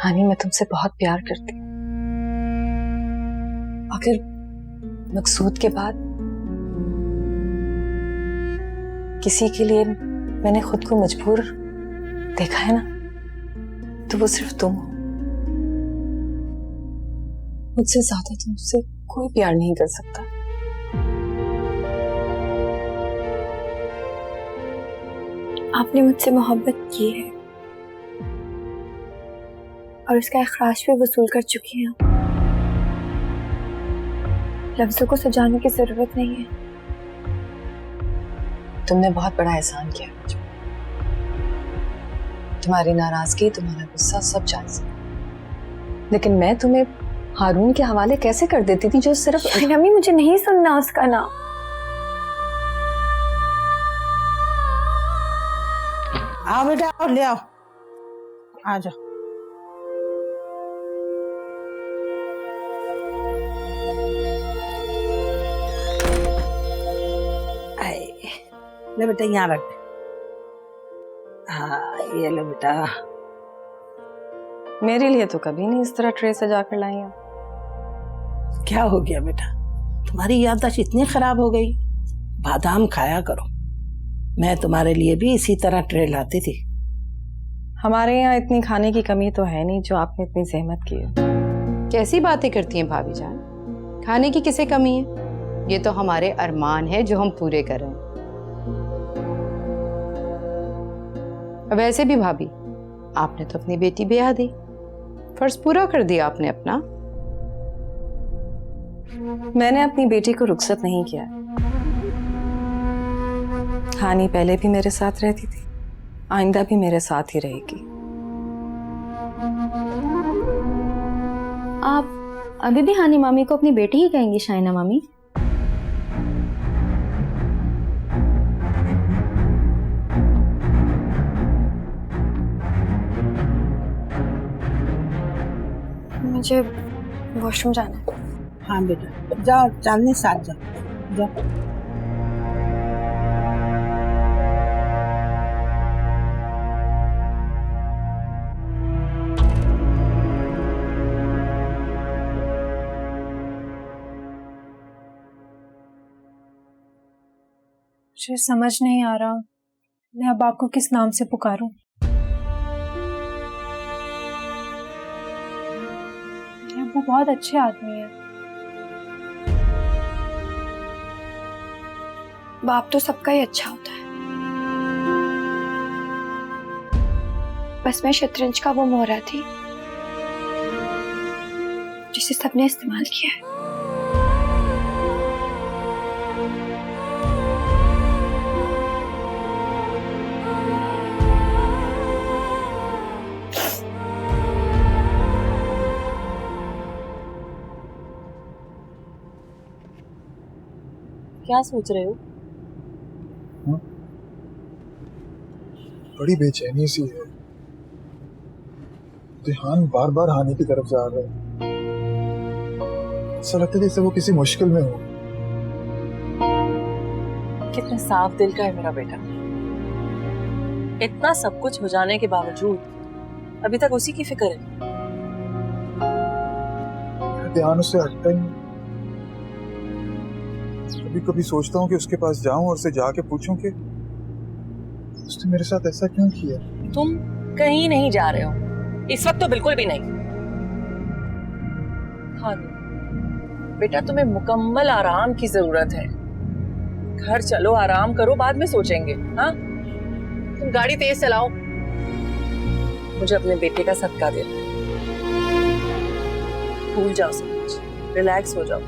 हानी, मैं तुमसे बहुत प्यार करती हूँ। अगर मकसूद के बाद किसी के लिए मैंने खुद को मजबूर देखा है ना, तो वो सिर्फ तुम हो। मुझसे ज्यादा तुमसे कोई प्यार नहीं कर सकता। आपने मुझसे मोहब्बत की है और उसका इखराज भी वसूल कर चुकी हैं। लफ्जों को सजाने की जरूरत नहीं है। तुमने बहुत बड़ा एहसान किया मुझ पर। तुम्हारी नाराजगी, तुम्हारा गुस्सा सब जायज है, लेकिन मैं तुम्हें हारून के हवाले कैसे कर देती थी जो सिर्फ। शाहीन, मुझे नहीं सुनना उसका नाम। आओ बेटा, आओ, ले आओ, आ जाओ। ले बेटा, यहाँ रख। हाँ, ये लो बेटा। मेरे लिए तो कभी नहीं इस तरह ट्रे सजा कर लाई हैं। क्या हो गया बेटा, तुम्हारी याददाश्त इतनी खराब हो गई? बादाम खाया करो। मैं तुम्हारे लिए भी इसी तरह ट्रे लाती थी। हमारे यहाँ इतनी खाने की कमी तो है नहीं जो आपने इतनी जहमत की है। कैसी बातें करती हैं भाभी जान, खाने की किसे कमी है? ये तो हमारे अरमान है जो हम पूरे कर रहे हैं। वैसे भी भाभी, आपने तो अपनी बेटी ब्याह दी, फर्ज पूरा कर दिया आपने अपना। मैंने अपनी बेटी को रुखसत नहीं किया। हानी पहले भी मेरे साथ रहती थी, आइंदा भी मेरे साथ ही रहेगी। आप अभी भी हानी मामी को अपनी बेटी ही कहेंगी शाइना मामी? मुझे वॉशरूम जाना है। हाँ बेटा, जाओ, चांदनी साथ जाओ, जाओ। मुझे समझ नहीं आ रहा मैं अब आपको किस नाम से पुकारूं। वो बहुत अच्छे आदमी है। बाप तो सबका ही अच्छा होता है, बस मैं शतरंज का वो मोहरा थी जिसे सबने इस्तेमाल किया है। क्या सोच रहे हो? बड़ी बेचैनी सी है। ध्यान बार बार हानि की तरफ जा रहा है। ऐसा लगता है जैसे वो किसी मुश्किल में हो। कितने साफ दिल का है मेरा बेटा। इतना सब कुछ हो जाने के बावजूद अभी तक उसी की फिक्र है। ध्यान उससे हटता ही नहीं। कभी कभी सोचता हूँ कि उसके पास जाऊं और उसे जाके पूछूं कि उसने मेरे साथ ऐसा क्यों किया। तुम कहीं नहीं जा रहे हो इस वक्त, तो बिल्कुल भी नहीं। हाँ बेटा, तुम्हें मुकम्मल आराम की जरूरत है। घर चलो, आराम करो, बाद में सोचेंगे। हाँ, तुम गाड़ी तेज चलाओ, मुझे अपने बेटे का सदका देना। भूल जाओ सब कुछ, रिलैक्स हो जाओ।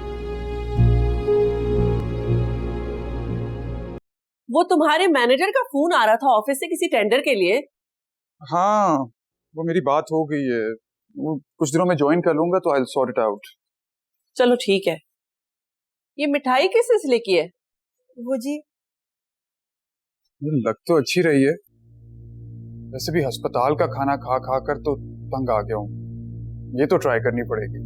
वो तुम्हारे मैनेजर का फोन आ रहा था ऑफिस से किसी टेंडर के लिए। हाँ, वो मेरी बात हो गई है। वो कुछ दिनों में ज्वाइन कर लूंगा तो I will sort it out. चलो ठीक है। ये मिठाई किस सिलसिले की है? वो जी, ये लग तो अच्छी रही है। वैसे भी अस्पताल का खाना खा खा कर तो तंग आ गया हूँ। ये तो ट्राई करनी पड़ेगी।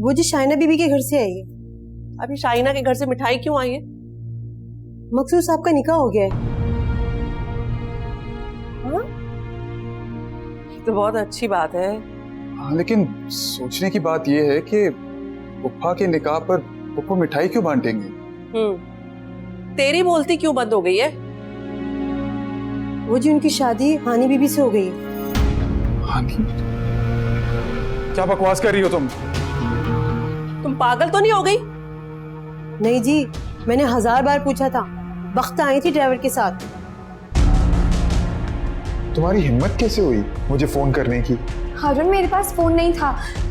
वो जी शाइना बीबी के घर से आई है। अभी शाइना के घर से मिठाई क्यों आई है? मकसूद साहब का निकाह हो गया है। हाँ? तो बहुत अच्छी बात है। हाँ, लेकिन सोचने की बात यह है कि पुप्पा के निकाह पर पुप्पा मिठाई क्यों बांटेंगे? तेरी बोलती क्यों बंद हो गई है? वो जी उनकी शादी हानी बीबी से हो गई। हानी? क्या बकवास कर रही हो तुम? तुम पागल तो नहीं हो गई? नहीं जी, मैंने 1000 बार पूछा था। वक्त आई थी ड्राइवर के साथ। तुम्हारी हिम्मत कैसे हुई मुझे फोन करने की? हारून, मेरे पास फोन नहीं था।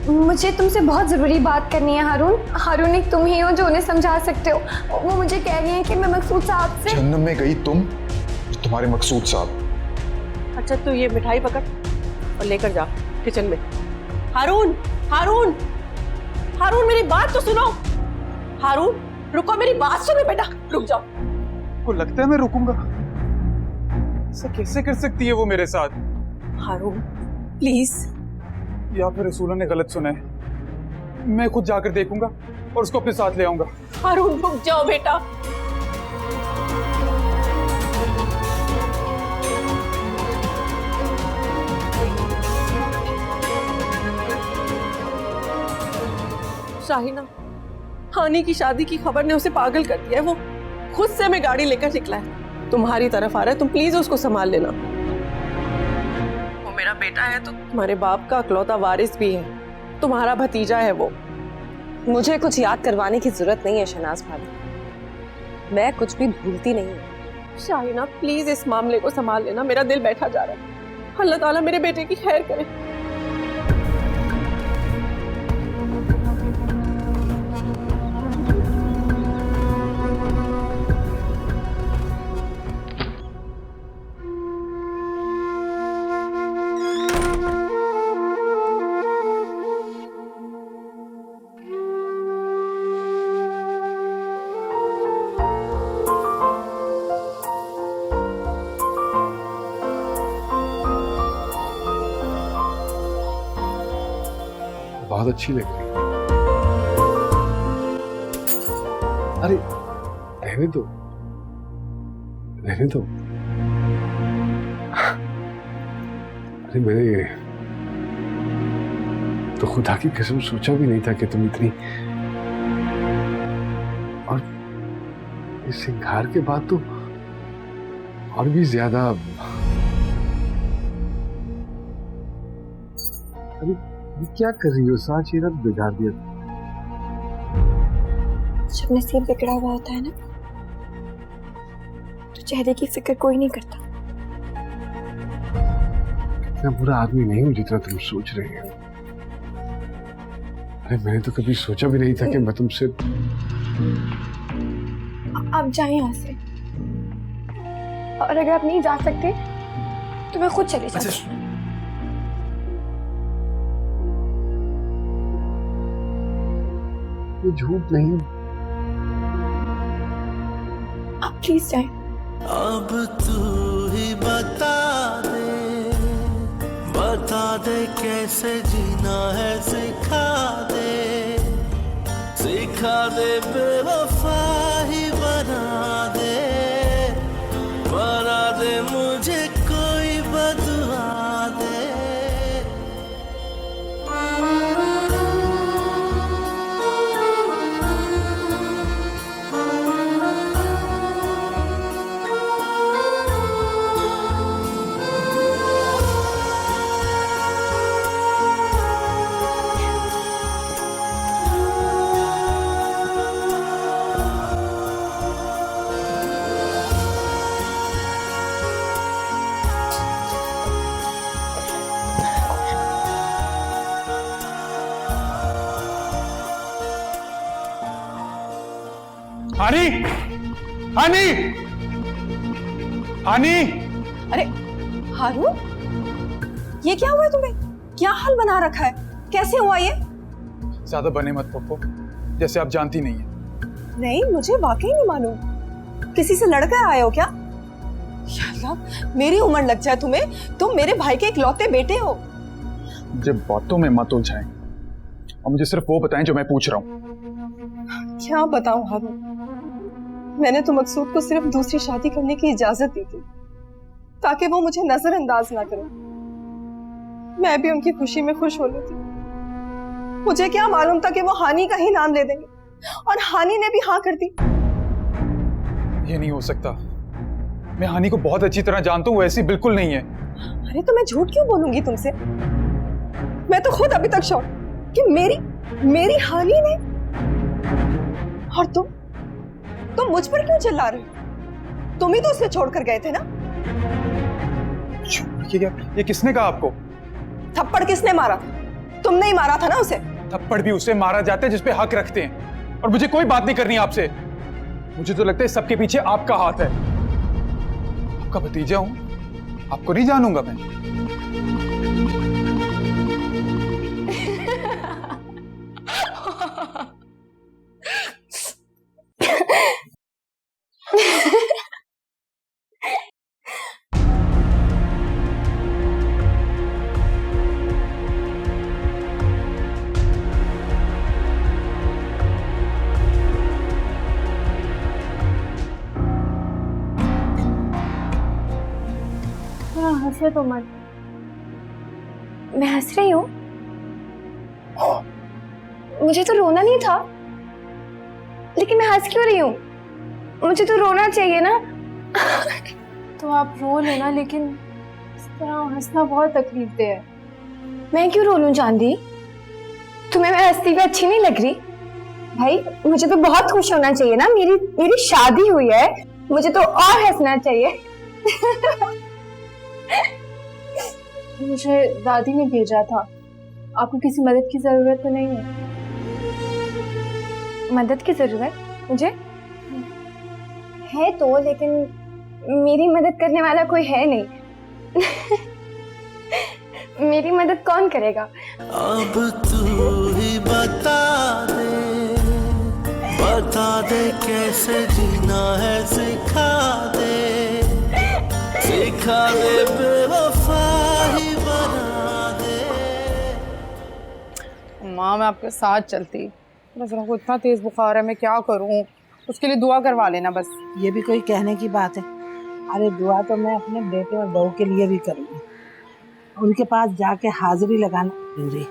मुझे तुमसे बहुत जरूरी बात करनी है हारून। हारून, एक तुम ही हो जो उन्हें समझा सकते हो। वो मुझे कह रही हैं कि मैं मकसूद साहब से। जहन्नम में गई तुम, तुम्हारे मकसूद साहब। अच्छा, तू ये मिठाई पकड़ और लेकर जा किचन में। हारून, हारून, हारून, मेरी बात तो सुनो। हारून, रुको, मेरी बात सुनो बेटा, रुक जाओ। को लगता है मैं रुकूंगा? ऐसा कैसे कर सकती है वो मेरे साथ? हारून, प्लीज। या फिर रसूला ने गलत सुना है। मैं खुद जाकर देखूंगा और उसको अपने साथ ले आऊंगा। हारून, रुक जाओ बेटा। शाहिना, हानी की शादी की खबर ने उसे पागल कर दिया है। वो खुद से हमें गाड़ी लेकर निकला है, तुम्हारी तरफ आ रहा है। तुम प्लीज उसको संभाल लेना। वो मेरा बेटा है तो तुम्हारे बाप का इकलौता वारिस भी है, तुम्हारा भतीजा है वो। मुझे कुछ याद करवाने की जरूरत नहीं है शहनाज भाभी, मैं कुछ भी भूलती नहीं हूँ। शाहिना, प्लीज इस मामले को संभाल लेना। मेरा दिल बैठा जा रहा है। अल्लाह ताला मेरे बेटे की खैर करे। बहुत अच्छी लग रही है। अरे रहने दो, रहने दो। अरे मैंने तो खुदा की कसम सोचा भी नहीं था कि तुम इतनी, और इस सिंगार के बाद तो और भी ज्यादा। अरे ये क्या कर रही हो? सारा चेहरा तो बिगाड़ दिया। जब नसीब बिगड़ा हुआ होता है ना, तो चेहरे की फिक्र कोई नहीं करता। इतना बुरा आदमी नहीं हूं जितना तुम सोच रहे हो। अरे मैंने तो कभी सोचा भी नहीं था कि मैं तुमसे। आप जाए यहाँ से, और अगर आप नहीं जा सकते तो मैं खुद चली जाती हूँ। ये झूठ नहीं। आप प्लीज जाएं। अब तू ही बता दे कैसे जीना है। सिखा दे बेवफा ही बना दे मुझे कोई बदुआ दे। हानी, हानी, हानी। अरे हारून, ये क्या हुआ है तुम्हें? क्या हाल बना रखा है? कैसे हुआ ये? ज्यादा बने मत पप्पो, जैसे आप जानती नहीं है। नहीं, मुझे वाकई नहीं मालूम। किसी से लड़कर आए हो क्या? या अल्लाह, मेरी उम्र लग जाए तुम्हें। तुम मेरे भाई के इकलौते बेटे हो। मुझे बातों में मत उलझाएं और मुझे सिर्फ वो बताएं जो मैं पूछ रहा हूँ। क्या बताऊं हारून, मैंने तो मकसूद को सिर्फ दूसरी शादी करने की इजाजत दी थी ताकि वो मुझे नजरअंदाज ना करे। मैं भी उनकी खुशी में खुश होनी थी। मुझे क्या मालूम था कि वो हानि का ही नाम ले देंगे, और हानि ने भी हाँ कर दी। ये नहीं हो सकता। मैं हानि को बहुत अच्छी तरह जानता हूँ, वो ऐसी बिल्कुल नहीं है। अरे तो मैं झूठ क्यों बोलूंगी तुमसे? मैं तो खुद अभी तक शॉक कि मेरी हानि ने। और तुम मुझ पर क्यों चिल्ला रहे हो? तुम ही तो उसे छोड़कर गए थे ना। ये क्या? ये किसने कहा आपको? थप्पड़ किसने मारा? तुमने ही मारा था ना उसे। थप्पड़ भी उसे मारा जाता है जिस पे हक रखते हैं, और मुझे कोई बात नहीं करनी आपसे। मुझे तो लगता है सबके पीछे आपका हाथ है। आपका भतीजा हूं, आपको नहीं जानूंगा मैं। हंसे तो मत। मैं हंस रही हूँ? मुझे तो रोना नहीं था, लेकिन मैं हंस क्यों रही हूँ? मुझे तो रोना चाहिए ना। तो आप रो लेना, लेकिन इस तरह हंसना बहुत तकलीफ दे है। मैं क्यों रो लूं चांदी? तुम्हें मैं हंसती हुई अच्छी नहीं लग रही? भाई मुझे तो बहुत खुश होना चाहिए ना। मेरी शादी हुई है, मुझे तो और हंसना चाहिए। मुझे दादी ने भेजा था। आपको किसी मदद की जरूरत तो नहीं है? मदद की जरूरत मुझे है तो, लेकिन मेरी मदद करने वाला कोई है नहीं। मेरी मदद कौन करेगा? अब तू ही बता दे कैसे जीना है, सिखा दे बेवफा ही बना दे। माँ मैं आपके साथ चलती, बस को इतना तेज बुखार है, मैं क्या करूँ? उसके लिए दुआ करवा लेना बस। ये भी कोई कहने की बात है? अरे दुआ तो मैं अपने बेटे और बहू के लिए भी करूँगी। उनके पास जाके हाजिरी लगाना जरूरी।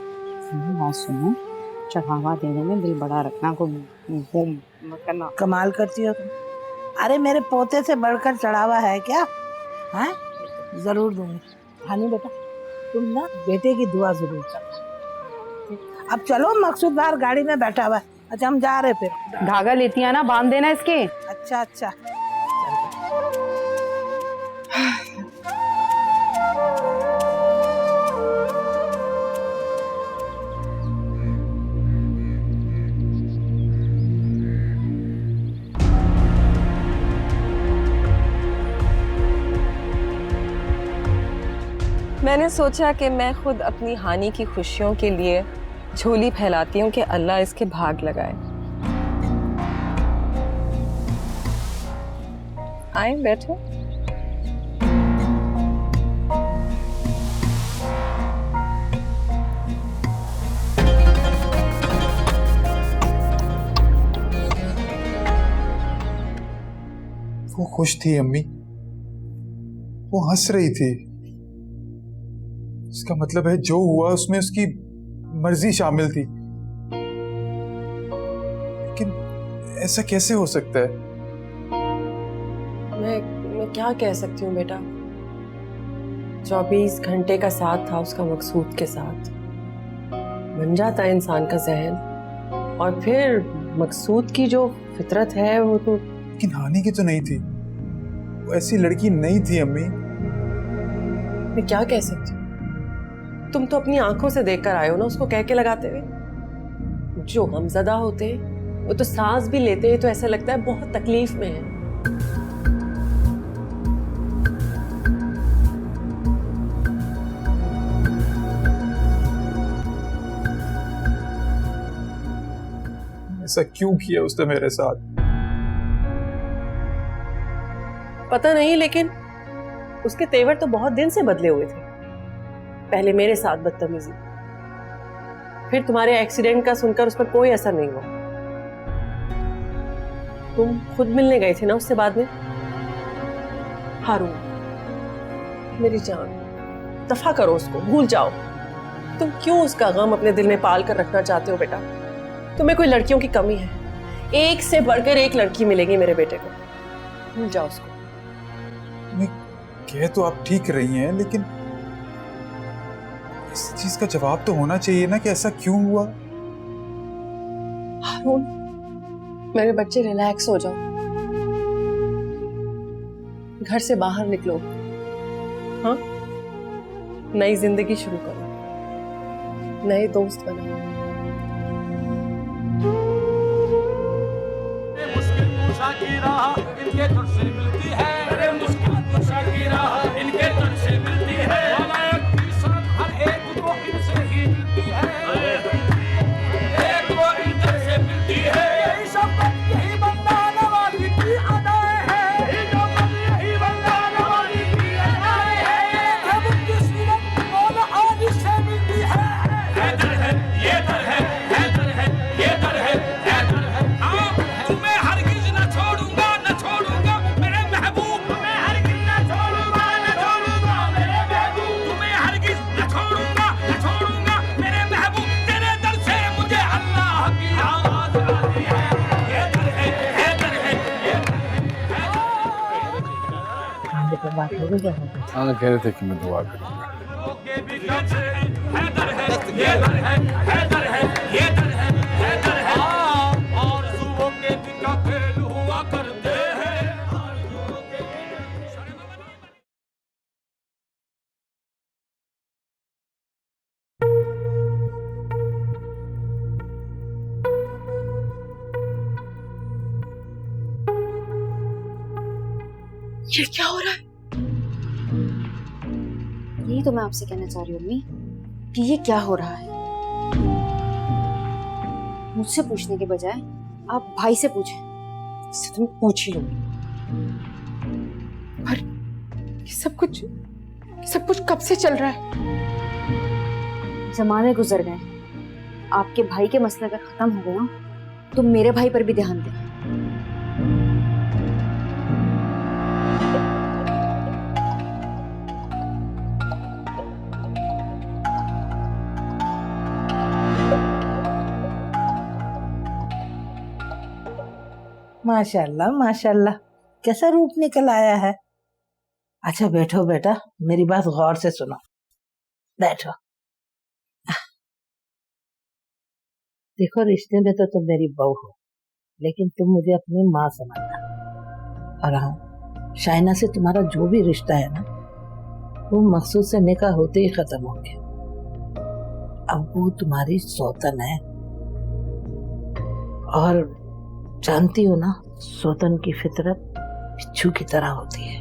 बात सुनो, चढ़ावा देने में दिल बड़ा रखना, को मत करना। कमाल करती हो तुम। अरे मेरे पोते से बढ़कर चढ़ावा है क्या? हैं? जरूर दूंगी। हानी बेटा, तुम ना बेटे की दुआ जरूर करना। अब चलो, मकसूद बाहर गाड़ी में बैठा हुआ है। अच्छा हम जा रहे फिर। धागा लेती है ना, बांध देना इसके। अच्छा अच्छा। मैंने सोचा कि मैं खुद अपनी हानि की खुशियों के लिए झोली फैलाती हूँ कि अल्लाह इसके भाग लगाए। आए बैठे। वो खुश थी अम्मी, वो हंस रही थी। इसका मतलब है जो हुआ उसमें उसकी मर्जी शामिल थी। लेकिन ऐसा कैसे हो सकता है? मैं क्या कह सकती हूँ बेटा। 24 घंटे का साथ था उसका मकसूद के साथ। बन जाता है इंसान का जहन, और फिर मकसूद की जो फितरत है वो तो। लेकिन हानि की तो नहीं थी, वो ऐसी लड़की नहीं थी अम्मी। मैं क्या कह सकती हूँ? तुम तो अपनी आंखों से देखकर आए हो ना उसको कह के लगाते हुए। जो गमज़दा होते हैं वो तो सांस भी लेते हैं तो ऐसा लगता है बहुत तकलीफ में है। ऐसा क्यों किया उसने मेरे साथ? पता नहीं, लेकिन उसके तेवर तो बहुत दिन से बदले हुए थे। पहले मेरे साथ बदतमीजी, फिर तुम्हारे एक्सीडेंट का सुनकर उस पर कोई असर नहीं हुआ। तुम खुद मिलने गए थे ना उससे बाद में। हारून, मेरी जान, दफा करो उसको, भूल जाओ। तुम क्यों उसका गम अपने दिल में पाल कर रखना चाहते हो बेटा? तुम्हें कोई लड़कियों की कमी है? एक से बढ़कर एक लड़की मिलेगी मेरे बेटे को, भूल जाओ उसको। नहीं, कह तो आप ठीक रही हैं, लेकिन इस चीज का जवाब तो होना चाहिए ना कि ऐसा क्यों हुआ। हारून, मेरे बच्चे रिलैक्स हो जाओ, घर से बाहर निकलो, हाँ, नई जिंदगी शुरू करो, नए दोस्त बनाओ। की राह इनके तुझ से मिलती है, अरे मुश्किल कुशा की राह इनके तुझ से मिलती है, नालायक की सनत हर एक को इनसे ही मिलती है, एक वो इनसे से मिलती है, यही शब्द यही बंदा नवाजी की अदाएं हैं, यही बंदा नवाजी की अदाएं हैं, हम की सूरत मौला आदि से मिलती है, हैदर है ये दर है, हैदर है ये दर है, हैदर है तुम्हें हरगिज न छोड़ूंगा, न छोड़ूंगा मेरे महबूब, तुम्हें हरगिज न छोड़ूंगा, न छोड़ूंगा मेरे महबूब, तुम्हें हरगिज न छोड़ूंगा, न छोड़ूंगा मेरे महबूब, तेरे दर से मुझे अल्लाह की आवाज आती है, ये दर है, ये दर है, ये बात हो गई। हाँ, कह रहे थे कि मैं दुआ करूंगा। हैदर है, ये दर है, हैदर है, ये दर है, हैदर है, और सुबह के दिखा खेल हुआ करते हैं। ये क्या हो रहा है? यही तो मैं आपसे कहना चाह रही हूँ अम्मी कि ये क्या हो रहा है। मुझसे पूछने के बजाय आप भाई से पूछें, इससे तुम पूछ ही लोगे। पर ये सब कुछ कब से चल रहा है? जमाने गुजर गए, आपके भाई के मसले अगर खत्म हो गया तो मेरे भाई पर भी ध्यान दें। माशाल्लाह माशाल्लाह, कैसा रूप निकल आया है। अच्छा बैठो बेटा, मेरी बात गौर से सुनो, बैठो। देखो, रिश्ते में तो तुम मेरी बहू हो, लेकिन तुम मुझे अपनी माँ समझना। और हाँ, शाइना से तुम्हारा जो भी रिश्ता है ना, वो मकसूद से निकाह होते ही खत्म हो गया। अब वो तुम्हारी सौतन है, और जानती हो ना, सौतन की फितरत बिच्छू की तरह होती है।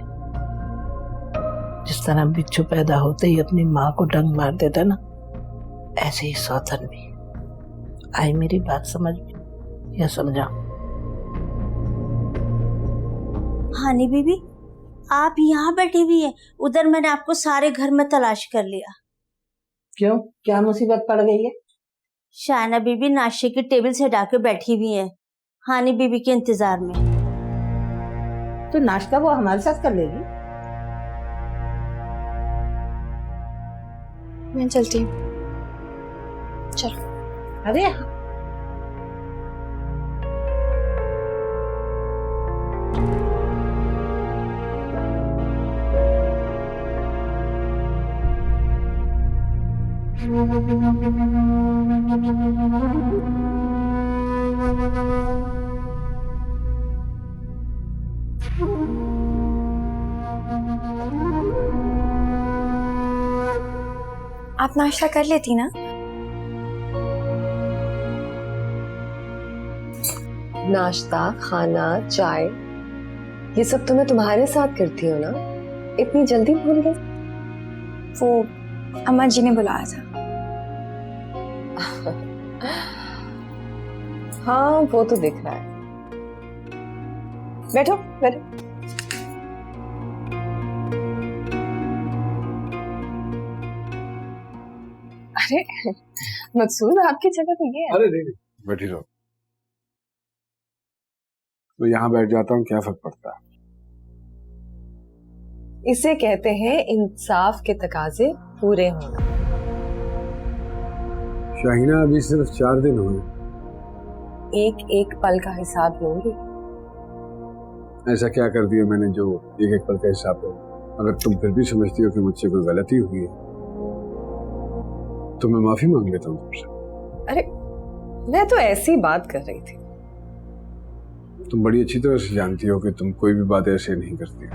जिस तरह बिच्छू पैदा होते ही अपनी माँ को डंक मार देता ना, ऐसे ही सौतन भी। आई मेरी बात समझ में या समझाऊं? हानी बीबी, आप यहाँ बैठी हुई है, उधर मैंने आपको सारे घर में तलाश कर लिया। क्यों, क्या मुसीबत पड़ गई है? शाइना बीबी नाश्ते की टेबल से हटाकर बैठी हुई है, हानी बीबी के इंतजार में। तो नाश्ता वो हमारे साथ कर लेगी। मैं चलती हूँ। चलो। अरे आप नाश्ता कर लेती ना? नाश्ता, खाना, चाय, ये सब तो मैं तुम्हारे साथ करती हूँ ना। इतनी जल्दी भूल गई? वो अम्मा जी ने बुलाया था। हाँ, वो तो दिख रहा है। बैठो बैठो। अरे मकसूद, आपकी जगह तो ये है। अरे नहीं, बैठी रहो। तो यहाँ बैठ जाता हूँ, क्या फर्क पड़ता है? इसे कहते हैं इंसाफ के तकाजे पूरे होना। शाहीना अभी सिर्फ 4 दिन हुए। एक एक पल का हिसाब लोगे। ऐसा क्या कर दिया मैंने जो एक एक पल का हिसाब हो? अगर तुम फिर भी समझती हो कि मुझसे कोई गलती हुई है तो मैं माफी मांग लेता हूँ तुमसे। अरे मैं तो ऐसी बात कर रही थी। तुम बड़ी अच्छी तरह से जानती हो कि तुम कोई भी बात ऐसे नहीं करती।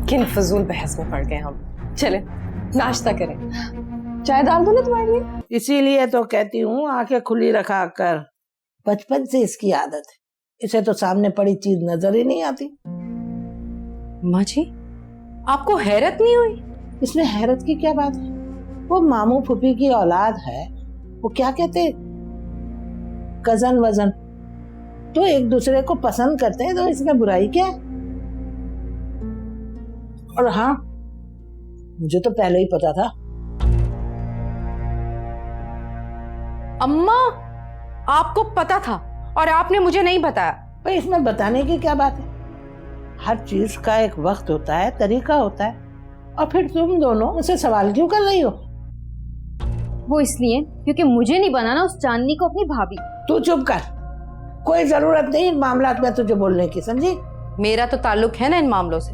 किन फजूल बहस में पड़ गए हम। चले नाश्ता करें। चाय डाल दो ना तुम्हारे लिए। इसीलिए तो कहती हूँ आंखें खुली रखा कर। बचपन से इसकी आदत है, इसे तो सामने पड़ी चीज नजर ही नहीं आती। माँ जी आपको हैरत नहीं हुई? इसमें हैरत की क्या बात है? वो मामू फूफी की औलाद है, वो क्या कहते कजन वजन, तो एक दूसरे को पसंद करते हैं, तो इसमें बुराई क्या है? और हाँ, मुझे तो पहले ही पता था। अम्मा आपको पता था और आपने मुझे नहीं बताया। भाई इसमें बताने की क्या बात है? हर चीज का एक वक्त होता है, तरीका होता है। और फिर तुम दोनों मुझसे सवाल क्यों कर रही हो? वो इसलिए क्योंकि मुझे नहीं बनाना उस चांदनी को अपनी भाभी। तू चुप कर, कोई जरूरत नहीं इन मामलात में तुझे बोलने की, समझी? मेरा तो ताल्लुक है ना इन मामलों से।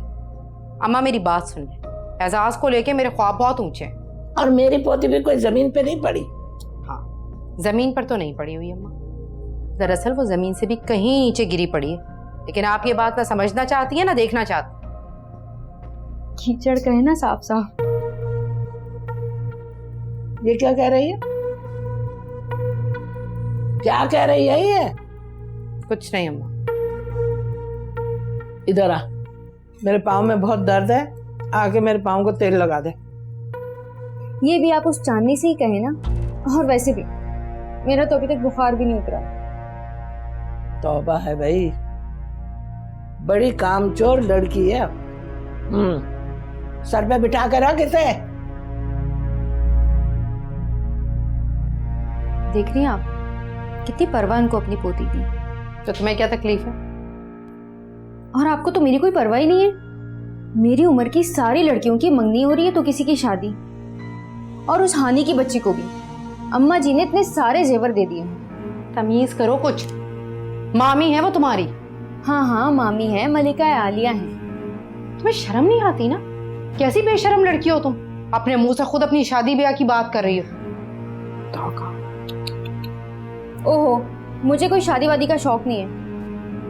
अम्मा मेरी बात सुन ले, एजाज को लेके मेरे ख्वाब बहुत ऊंचे हैं। और मेरी पोती भी कोई जमीन पे नहीं पड़ी। हाँ जमीन पर तो नहीं पड़ी हुई अम्मा, दरअसल वो जमीन से भी कहीं नीचे गिरी पड़ी है। लेकिन आप ये बात ना समझना चाहती है ना देखना चाहती। कीचड़ कहे ना साफ साफ। ये क्या कह रही है? क्या कह रही है ये? कुछ नहीं अम्मा। इधर आ, मेरे पाँव में बहुत दर्द है, आके मेरे पाँव को तेल लगा दे। ये भी आप उस चांदनी से ही कहे ना। और वैसे भी मेरा तो अभी तक बुखार भी नहीं उतरा। तौबा है भाई, बड़ी कामचोर लड़की है। सर पे बिठा कर रख इसे। देख रही हैं आप कितनी परवाह इनको अपनी पोती की। तो तुम्हें क्या तकलीफ है? और आपको तो मेरी कोई परवाह ही नहीं है। मेरी उम्र की सारी लड़कियों की मंगनी हो रही है तो किसी की शादी, और उस हानि की बच्ची को भी अम्मा जी ने इतने सारे जेवर दे दिए। तमीज करो कुछ, मामी है वो तुम्हारी। हाँ हाँ मामी है, मलिका आलिया है। तुम्हें शर्म नहीं आती ना? कैसी बेशर्म लड़की हो तुम, अपने मुंह से खुद अपनी शादी ब्याह की बात कर रही हो। ओहो मुझे कोई शादी वादी का शौक नहीं है,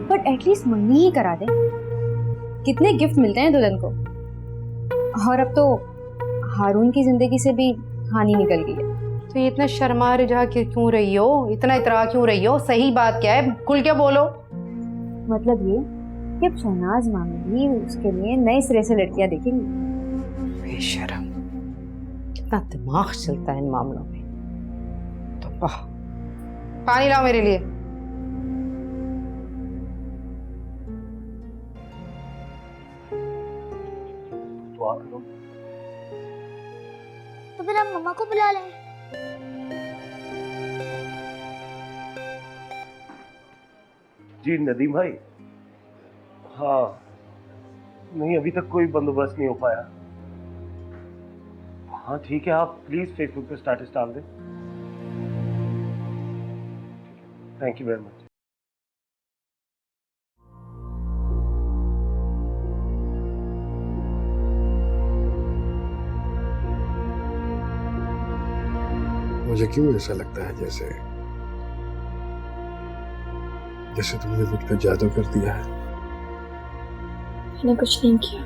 बट एटलीस्ट मंगनी ही करा दे। कितने गिफ्ट मिलते हैं दुल्हन को। और अब तो हारून की जिंदगी से भी हानि निकल गई है। तो ये इतना शर्मा रिझा क्यों रही हो, इतना इतरा क्यों रही हो? सही बात क्या है, खुल के बोलो। मतलब ये कि अब शहनाज मामी भी उसके लिए नए सिरे से लड़कियां देखेंगी। बेशर्म, कितना दिमाग चलता है इन मामलों में। तो वाह, पानी लाओ मेरे लिए। तो फिर हम मम्मा को बुला लें। जी नदीम भाई। हाँ नहीं, अभी तक कोई बंदोबस्त नहीं हो पाया। हाँ ठीक है, आप प्लीज फेसबुक पे स्टेटस डाल दें। Thank you very much. मुझे क्यों ऐसा लगता है जैसे तुमने मुझ पे जादू कर दिया है। मैंने कुछ नहीं किया।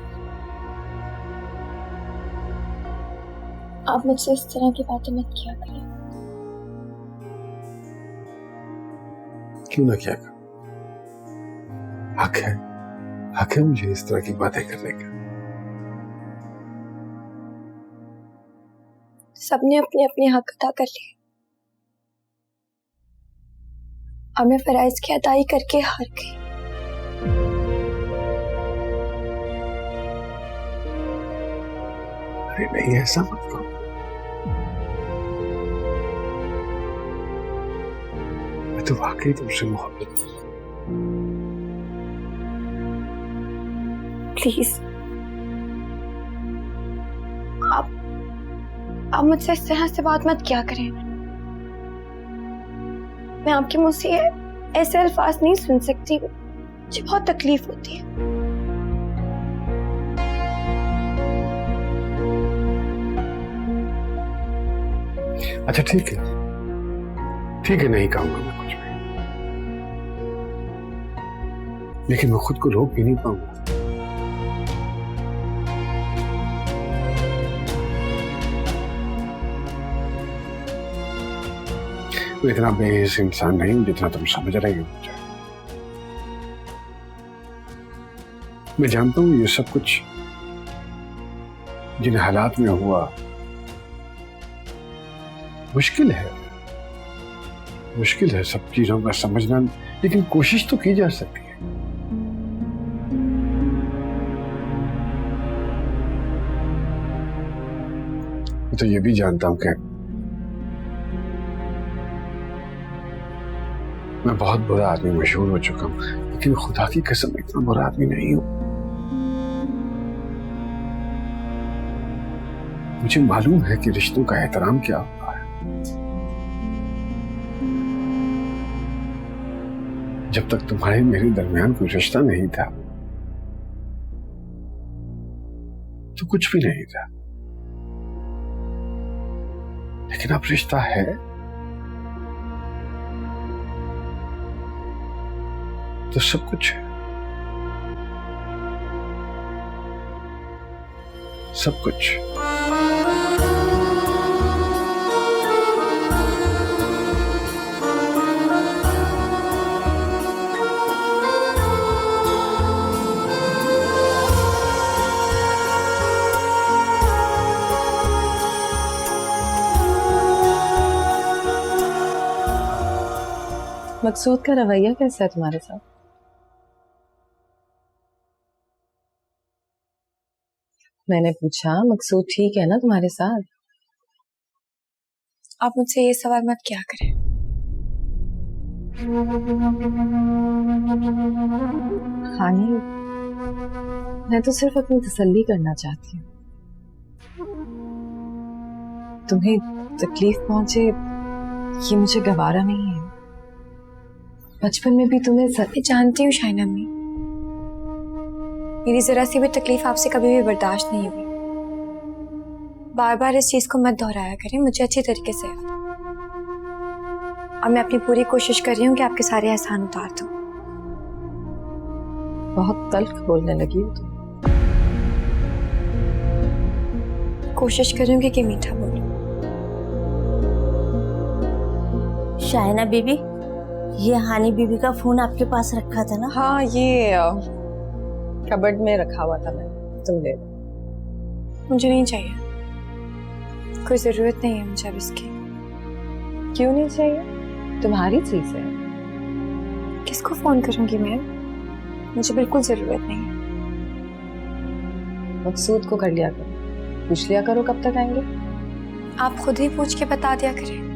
आप मुझसे इस तरह की बातें मत किया करें। क्यों ना किया कर? हक है मुझे इस तरह की बातें करने का। सबने अपने अपने हक अदा कर लिए और मैं फराइज की अदाई करके हार गई। अरे नहीं, ऐसा मत करो। मैं तो वाकई तुमसे मोहब्बत। प्लीज आप आप मुझसे इस तरह से बात मत किया करें। मैं आपके मुंह से ऐसे अल्फाज नहीं सुन सकती, मुझे बहुत तकलीफ होती है। अच्छा ठीक है, ठीक है, नहीं कहूंगा मैं कुछ भी, लेकिन मैं खुद को रोक भी नहीं पाऊंगा। मैं इतना बेहिस इंसान नहीं हूं जितना तुम समझ रहे हो मुझे। मैं जानता हूं ये सब कुछ जिन हालात में हुआ मुश्किल है सब चीजों का समझना, लेकिन कोशिश तो की जा सकती है। मैं तो ये भी जानता हूं कि मैं बहुत बुरा आदमी मशहूर हो चुका हूं, लेकिन खुदा की कसम इतना बुरा आदमी नहीं हूं। मुझे मालूम है कि रिश्तों का एहतराम क्या होता है। जब तक तुम्हारे मेरे दरमियान कोई रिश्ता नहीं था तो कुछ भी नहीं था, लेकिन अब रिश्ता है तो सब कुछ है, सब कुछ। मकसूद का रवैया कैसा है तुम्हारे साथ? मैंने पूछा, मकसूद ठीक है ना तुम्हारे साथ? आप मुझसे ये सवाल मत किया करें। हानी, मैं तो सिर्फ अपनी तसल्ली करना चाहती हूँ। तुम्हें तकलीफ पहुंचे ये मुझे गवारा नहीं है। बचपन में भी तुम्हें मैं जानती हूँ शाइना अम्मी, मेरी जरा सी भी तकलीफ आपसे कभी भी बर्दाश्त नहीं हुई। बार बार इस चीज को मत दोहराया करें, मुझे अच्छी तरीके से। अब मैं अपनी पूरी कोशिश कर रही हूँ कि आपके सारे एहसान उतार दूं। बहुत तल्ख बोलने लगी हो तुम। कोशिश करूंगी कि मीठा बोलूं। शाइना बीबी, ये हानी बीबी का फोन आपके पास रखा था ना? हाँ, ये कबर्ड में रखा हुआ था मैंने, तुम ले लो। मुझे नहीं चाहिए, कोई जरूरत नहीं है मुझे अब इसकी। क्यों नहीं चाहिए? तुम्हारी चीज है। किसको फोन करूंगी मैं? मुझे बिल्कुल जरूरत नहीं है। मकसूद को कर लिया करो, पूछ लिया करो कब तक आएंगे। आप खुद ही पूछ के बता दिया करें।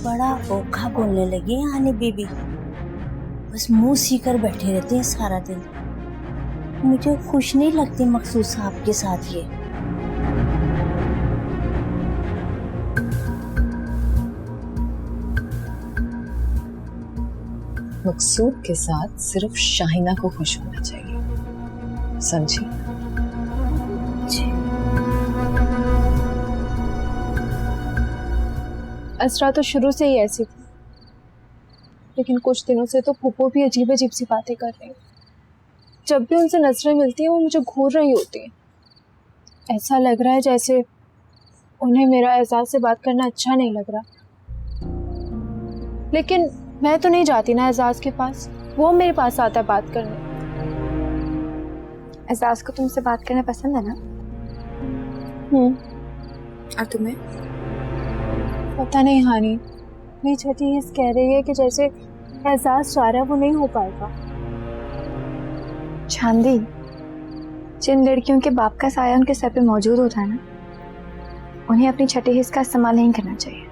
बड़ा ओखा बोलने लगी है हानी बीबी, बस मुंह सीकर बैठे रहते हैं सारा दिन। मुझे खुश नहीं लगती मकसूद साहब के साथ ये। मकसूद के साथ सिर्फ शाहिना को खुश होना चाहिए, समझी? असरा तो शुरू से ही ऐसी थी, लेकिन कुछ दिनों से तो फूफो भी अजीब अजीब सी बातें कर रही हैं। जब भी उनसे नजरें मिलती हैं वो मुझे घूर रही होती हैं। ऐसा लग रहा है जैसे उन्हें मेरा एहसास से बात करना अच्छा नहीं लग रहा। लेकिन मैं तो नहीं जाती ना एजाज के पास, वो मेरे पास आता है बात करने। एजाज को तुमसे बात करना पसंद है ना? और तुम्हें? पता नहीं हानी, मेरी छठी हिस्स कह रही है कि जैसे एहसास चाह रहा है वो नहीं हो पाएगा। चांदी, जिन लड़कियों के बाप का साया उनके सर पे मौजूद होता है ना, उन्हें अपनी छठी हिस्स का इस्तेमाल नहीं करना चाहिए,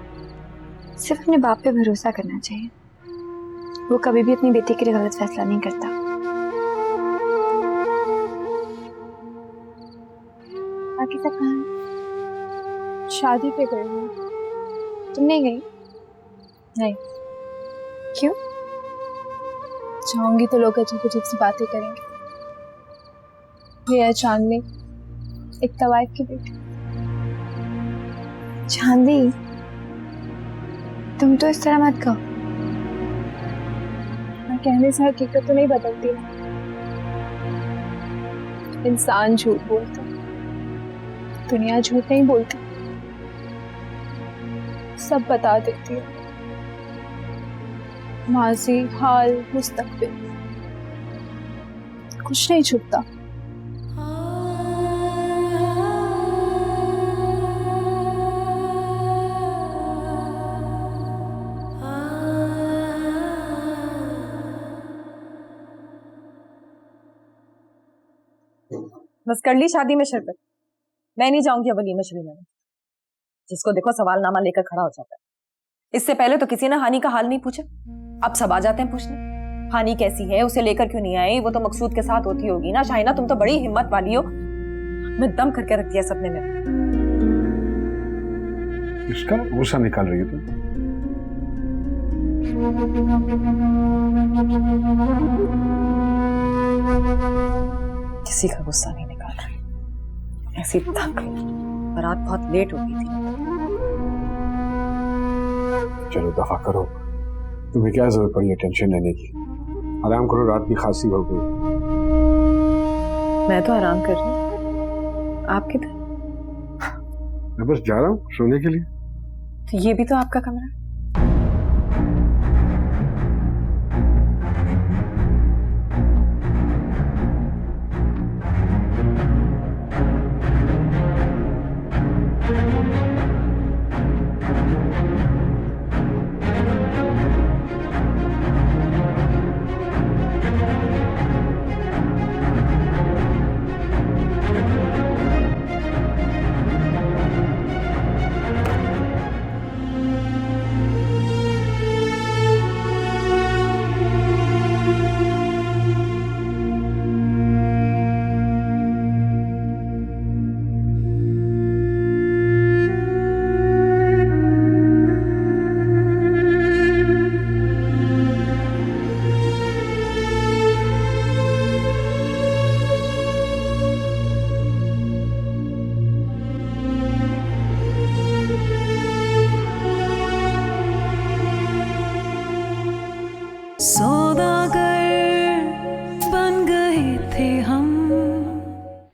सिर्फ अपने बाप पे भरोसा करना चाहिए। वो कभी भी अपनी बेटी के लिए गलत फैसला नहीं करता। बाकी सब कहाँ है? शादी पे गई हूँ। तुम नहीं गई? नहीं। क्यों? जाऊंगी तो लोग अजीब अजीब सी बातें करेंगे। ये है चांदनी, एक तवाइफ की बेटी। चांदी, तुम तो इस तरह मत कहो। मैं कहने से हकीकत तो नहीं बदलती। इंसान झूठ बोलता, दुनिया झूठ नहीं बोलती, सब बता देती है। माजी, हाल, मुस्तकबिल, कुछ नहीं छुपता। बस कर ली शादी में शिरकत। मैं नहीं जाऊंगी वलीमे शरीमे में। जिसको देखो सवालनामा लेकर खड़ा हो जाता है। इससे पहले तो किसी ने हानि का हाल नहीं पूछा, अब सब आ जाते हैं पूछने। हानि कैसी है, उसे लेकर क्यों नहीं आई? वो तो मकसूद के साथ होती होगी ना। शाइना, तुम तो बड़ी हिम्मत वाली हो। मैं दम करके रख दिया सपने में। इसका गुस्सा निकाल रही है तुम? किसी का गुस्सा नहीं निकाल रही, ऐसी थक गई। बारात बहुत लेट हो गई थी। चलो दफा करो, तुम्हें क्या जरूरत पड़ी है टेंशन लेने की? आराम करो, रात भी खांसी हो गई। मैं तो आराम कर रही हूँ, आप किधर? मैं बस जा रहा हूँ सोने के लिए। तो ये भी तो आपका कमरा है। सौदा